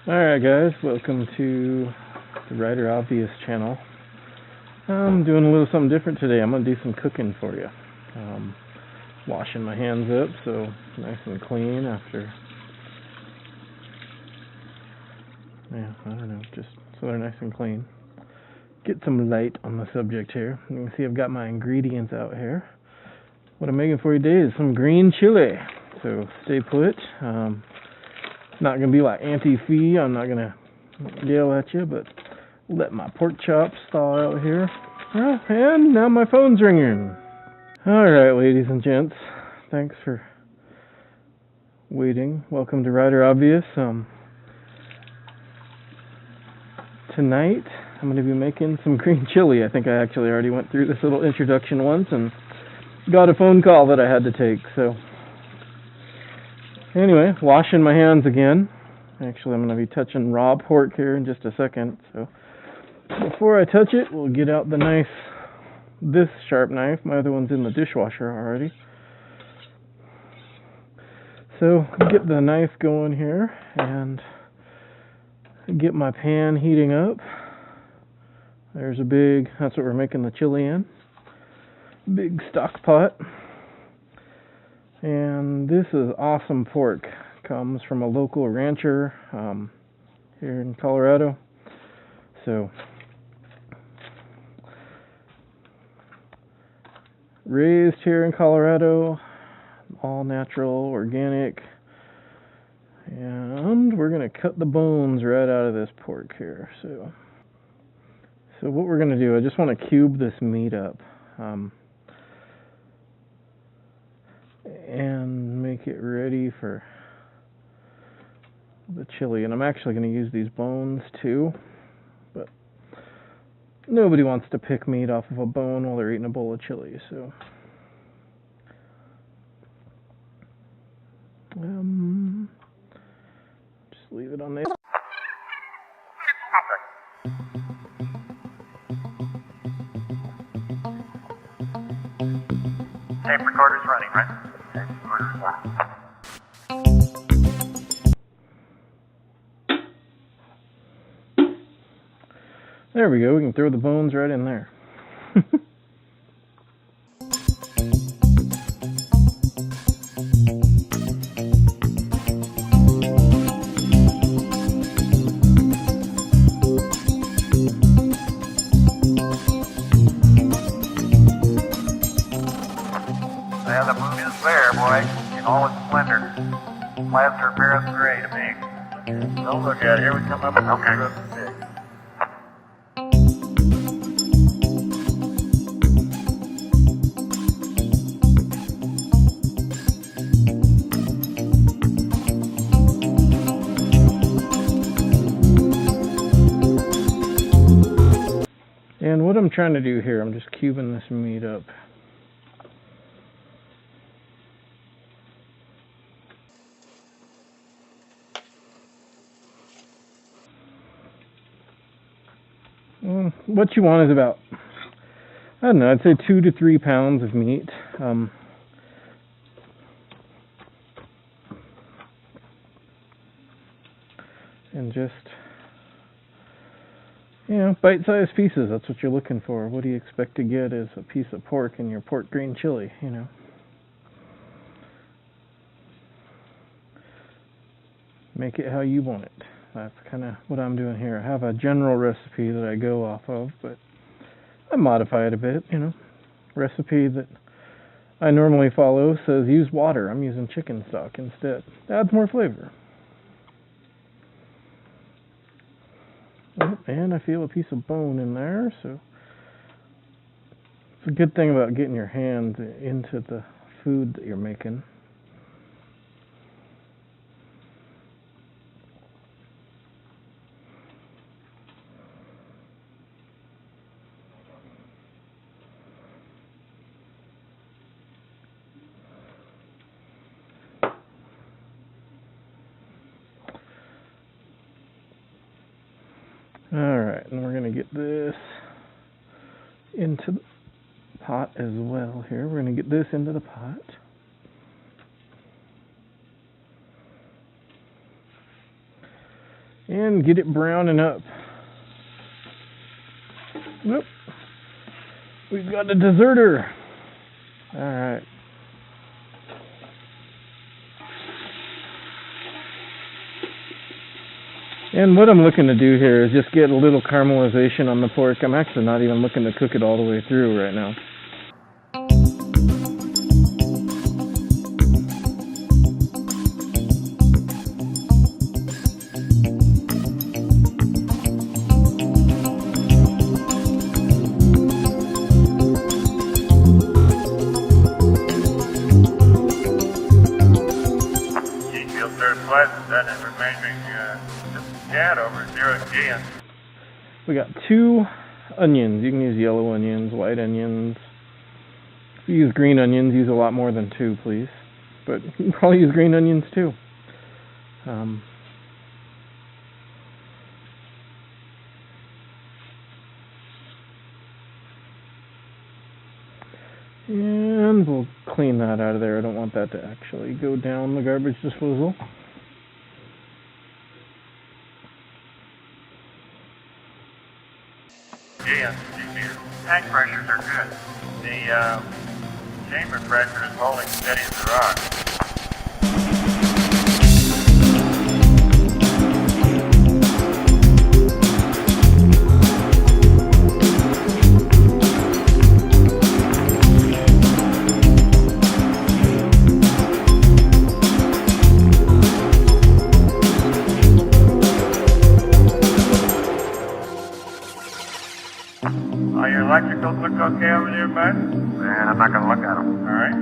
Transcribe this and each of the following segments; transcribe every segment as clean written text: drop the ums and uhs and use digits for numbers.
Alright guys, welcome to the Writer Obvious channel. I'm doing a little something different today. I'm going to do some cooking for you. Washing my hands up so nice and clean after, just so they're nice and clean. Get some light on the subject here. You can see I've got my ingredients out here. What I'm making for you today is some green chili. So stay put. It's not going to be like Auntie Fee. I'm not going to yell at you, but let my pork chops thaw out here. And now my phone's ringing. Alright, ladies and gents. Thanks for waiting. Welcome to Writer Obvious. Tonight, I'm going to be making some green chili. I think I actually already went through this little introduction once and got a phone call that I had to take, so anyway, washing my hands again. Actually, I'm going to be touching raw pork here in just a second, so before I touch it, we'll get out this sharp knife. My other one's in the dishwasher already. So, get the knife going here and get my pan heating up. There's that's what we're making the chili in. Big stock pot. And this is awesome pork. Comes from a local rancher here in Colorado. So, raised here in Colorado, all natural, organic. And we're going to cut the bones right out of this pork here. So what we're going to do, I just want to cube this meat up. And make it ready for the chili. And I'm actually going to use these bones too, but nobody wants to pick meat off of a bone while they're eating a bowl of chili, so just leave it on there. Tape recorder's running, right? Tape recorder's running. There we go. We can throw the bones right in there. Yeah, the moon is there, boy, in all its splendor. Clouds are apparent gray to me. Don't look at it. Here we come up. Okay. And what I'm trying to do here, I'm just cubing this meat up. What you want is about, I don't know, I'd say 2 to 3 pounds of meat. And just, bite-sized pieces. That's what you're looking for. What do you expect to get as a piece of pork in your pork green chili, Make it how you want it. That's kind of what I'm doing here. I have a general recipe that I go off of, but I modify it a bit, Recipe that I normally follow says use water. I'm using chicken stock instead. Adds more flavor. Oh, and I feel a piece of bone in there, so it's a good thing about getting your hands into the food that you're making. Alright, and we're going to get this into the pot as well here. We're going to get this into the pot. and get it browning up. Nope. We've got a deserter. Alright. And what I'm looking to do here is just get a little caramelization on the pork. I'm actually not even looking to cook it all the way through right now. We got 2 onions. You can use yellow onions, white onions. If you use green onions, use a lot more than 2, please. But you can probably use green onions too. And we'll clean that out of there. I don't want that to actually go down the garbage disposal. Yeah, your tank pressures are good. The chamber pressure is holding steady as a rock. Electricals look okay over there, bud? Man, I'm not going to look at them. All right.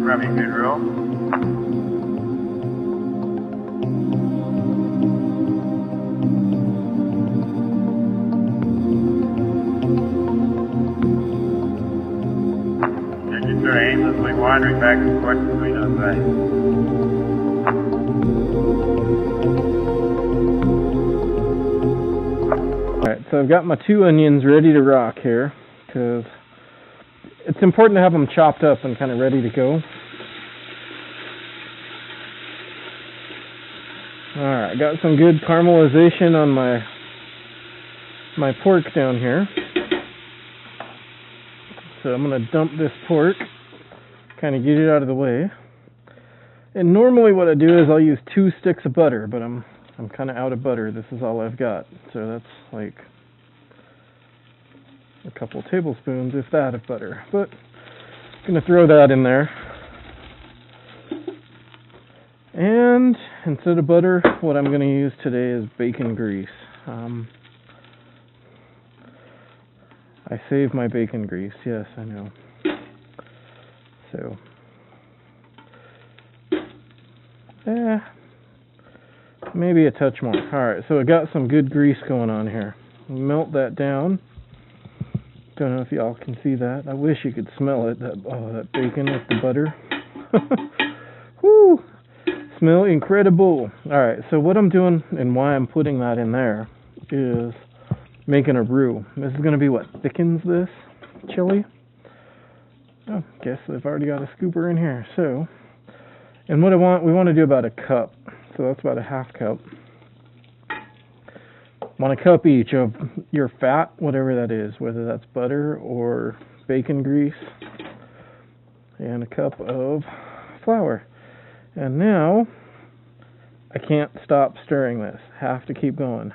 Probably a good roll. They're just sort of aimlessly wandering back and forth between those things. Alright, so I've got my 2 onions ready to rock here, because it's important to have them chopped up and kind of ready to go. Alright, got some good caramelization on my pork down here. So I'm going to dump this pork, kind of get it out of the way. And normally what I do is I'll use 2 sticks of butter, but I'm kind of out of butter. This is all I've got. So that's like a couple tablespoons, if that, of butter. But I'm going to throw that in there. And instead of butter, what I'm going to use today is bacon grease. I save my bacon grease. Yes, I know. So, maybe a touch more. Alright, so I got some good grease going on here. Melt that down. Don't know if y'all can see that. I wish you could smell it. That bacon with the butter. Woo! Smell incredible. Alright, so what I'm doing and why I'm putting that in there is making a roux. This is going to be what thickens this chili. Oh, guess I've already got a scooper in here. So, and what we want to do about a cup. So that's about a half cup. 1 cup each of your fat, whatever that is, whether that's butter or bacon grease, and a cup of flour. And now I can't stop stirring this. Have to keep going.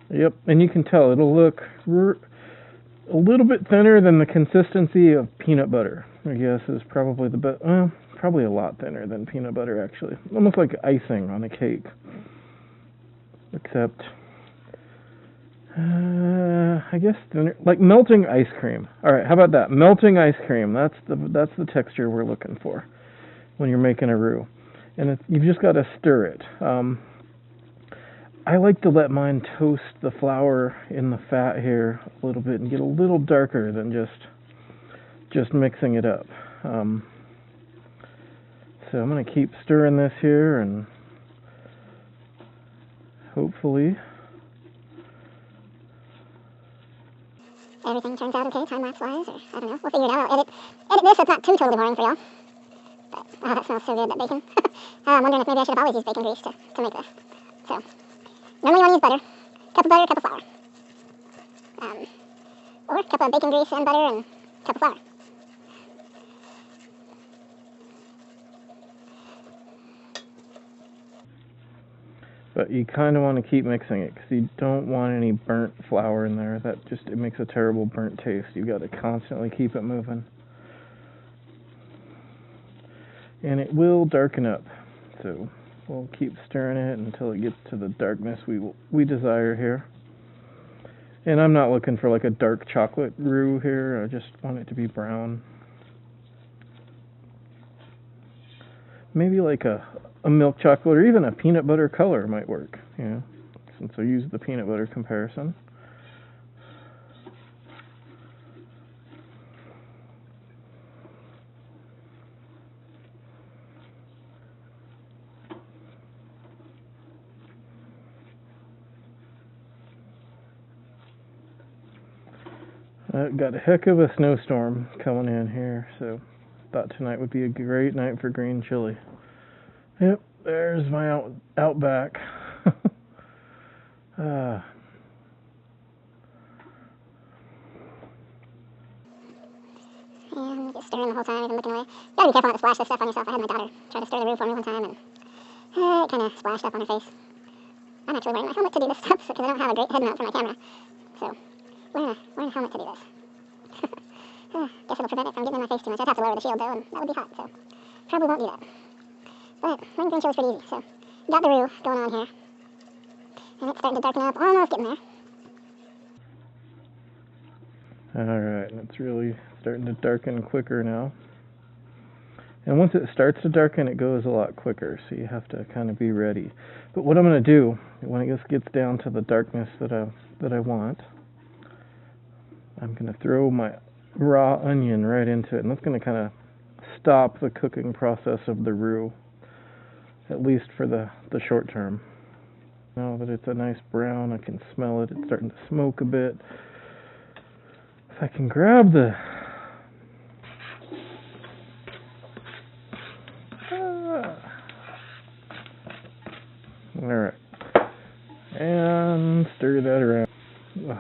Yep, and you can tell it'll look a little bit thinner than the consistency of peanut butter. I guess is probably the best. Well, probably a lot thinner than peanut butter, actually. Almost like icing on a cake. Except, I guess thinner, like melting ice cream. All right, how about that? Melting ice cream. That's the texture we're looking for when you're making a roux, and you've just got to stir it. I like to let mine toast the flour in the fat here a little bit and get a little darker than just mixing it up. So I'm going to keep stirring this here, and hopefully everything turns out okay time-lapse wise, or I don't know, we'll figure it out. I'll edit this so it's not too totally boring for y'all. But, oh, that smells so good, that bacon. I'm wondering if maybe I should have always used bacon grease to make this. So, normally you want to use butter. Cup of butter, cup of flour. Or a cup of bacon grease and butter and a cup of flour. But you kind of want to keep mixing it because you don't want any burnt flour in there. It makes a terrible burnt taste. You've got to constantly keep it moving. And it will darken up. So we'll keep stirring it until it gets to the darkness we desire here. And I'm not looking for like a dark chocolate roux here. I just want it to be brown. Maybe like a milk chocolate or even a peanut butter color might work, you know, since I used the peanut butter comparison. Got a heck of a snowstorm coming in here, so thought tonight would be a great night for green chili. Yep, there's my outback. Yeah, I'm just stirring the whole time, even looking away. You gotta be careful not to splash this stuff on yourself. I had my daughter try to stir the roux for me one time, and it kind of splashed up on her face. I'm actually wearing my helmet to do this stuff because I don't have a great head mount for my camera. So, wearing a helmet to do this. Guess it'll prevent it from getting in my face too much. I'd have to lower the shield though, and that would be hot, so probably won't do that. But making green chili's pretty easy, so got the roux going on here. And it's starting to darken up, almost getting there. Alright, it's really starting to darken quicker now. And once it starts to darken, it goes a lot quicker, so you have to kind of be ready. But what I'm going to do, when it just gets down to the darkness that I want, I'm going to throw my raw onion right into it, and that's going to kind of stop the cooking process of the roux, at least for the short term. Now that it's a nice brown, I can smell it. It's starting to smoke a bit. If I can grab the alright, and stir that around.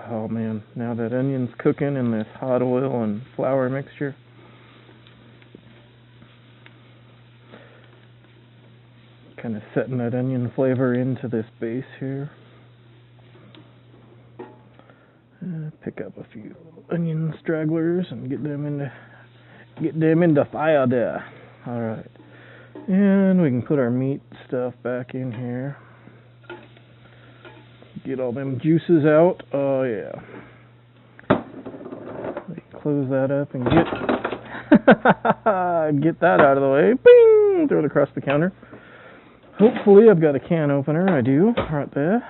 Oh man, now that onion's cooking in this hot oil and flour mixture. Kind of setting that onion flavor into this base here. Pick up a few onion stragglers and get them into fire there. All right, and we can put our meat stuff back in here. Get all them juices out. Oh yeah. Close that up and get that out of the way. Bing! Throw it across the counter. Hopefully I've got a can opener. I do, right there.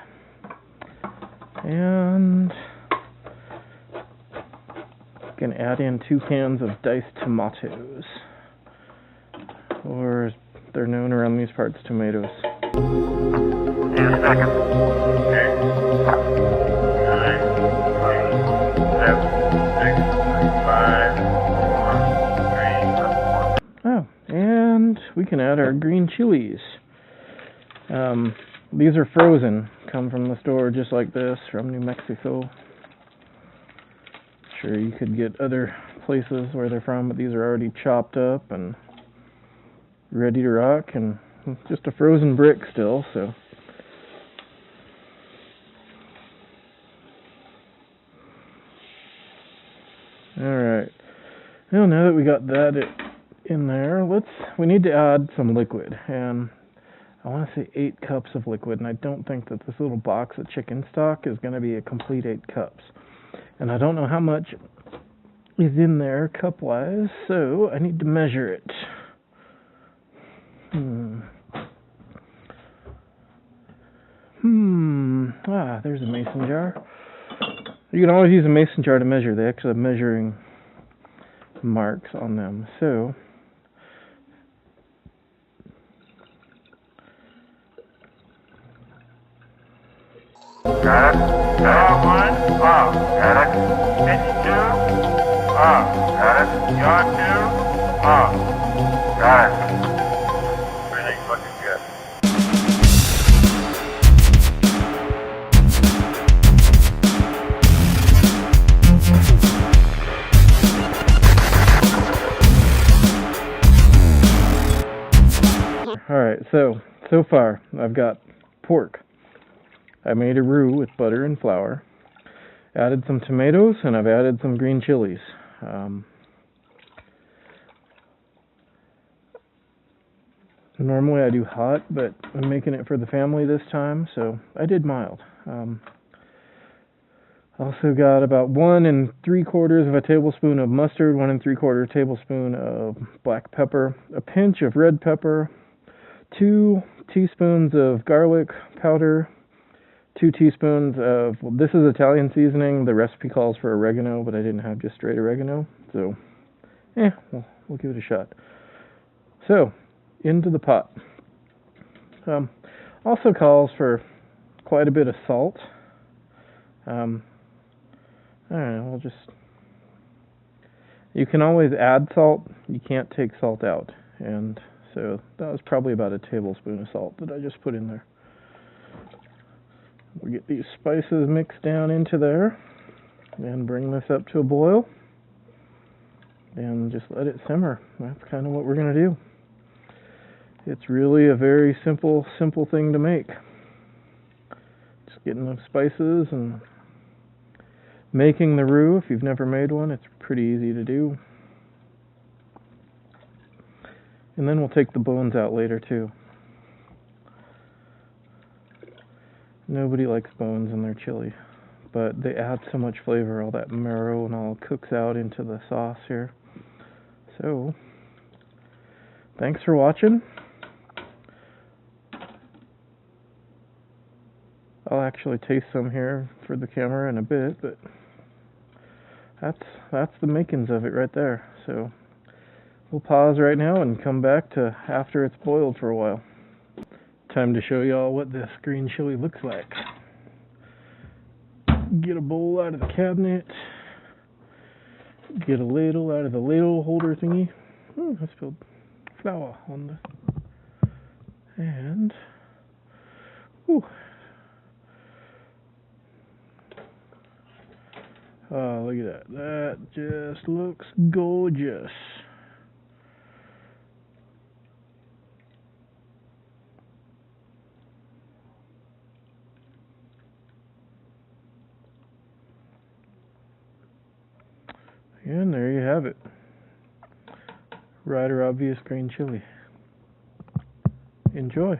And can add in 2 cans of diced tomatoes, or as they're known around these parts, tomatoes. In a second. Okay. 9, 8, 7, 6, 5, 4, 3. Oh, and we can add our green chilies. These are frozen, come from the store just like this, from New Mexico. Sure, you could get other places where they're from, but these are already chopped up and ready to rock, and just a frozen brick still, so. Alright, well, now that we got that in there, we need to add some liquid, and I want to say 8 cups of liquid, and I don't think that this little box of chicken stock is going to be a complete 8 cups. And I don't know how much is in there cup-wise, so I need to measure it. There's a mason jar. You can always use a mason jar to measure. They actually have measuring marks on them. So Got it. Got 1. Off. Got it. 52. Off. Got it. Yaw 2. Off. Got it. Everything's looking good. Alright, so far I've got pork. I made a roux with butter and flour. Added some tomatoes, and I've added some green chilies. Normally I do hot, but I'm making it for the family this time, so I did mild. Also got about 1 3/4 of a tablespoon of mustard, 1 3/4 tablespoon of black pepper, a pinch of red pepper, 2 teaspoons of garlic powder, 2 teaspoons of, well, this is Italian seasoning. The recipe calls for oregano, but I didn't have just straight oregano, so we'll give it a shot. So, into the pot. Also calls for quite a bit of salt. Alright, you can always add salt, you can't take salt out, and so that was probably about a tablespoon of salt that I just put in there. We'll get these spices mixed down into there, and bring this up to a boil, and just let it simmer. That's kind of what we're going to do. It's really a very simple thing to make. Just getting the spices and making the roux. If you've never made one, it's pretty easy to do. And then we'll take the bones out later too. Nobody likes bones in their chili, but they add so much flavor. All that marrow and all cooks out into the sauce here. So, thanks for watching. I'll actually taste some here for the camera in a bit, but that's the makings of it right there. So we'll pause right now and come back to after it's boiled for a while. Time to show y'all what this green chili looks like. Get a bowl out of the cabinet. Get a ladle out of the ladle holder thingy. I spilled flour on the... And... Whew. Oh, look at that. That just looks gorgeous. And there you have it. Rather obvious green chili. Enjoy.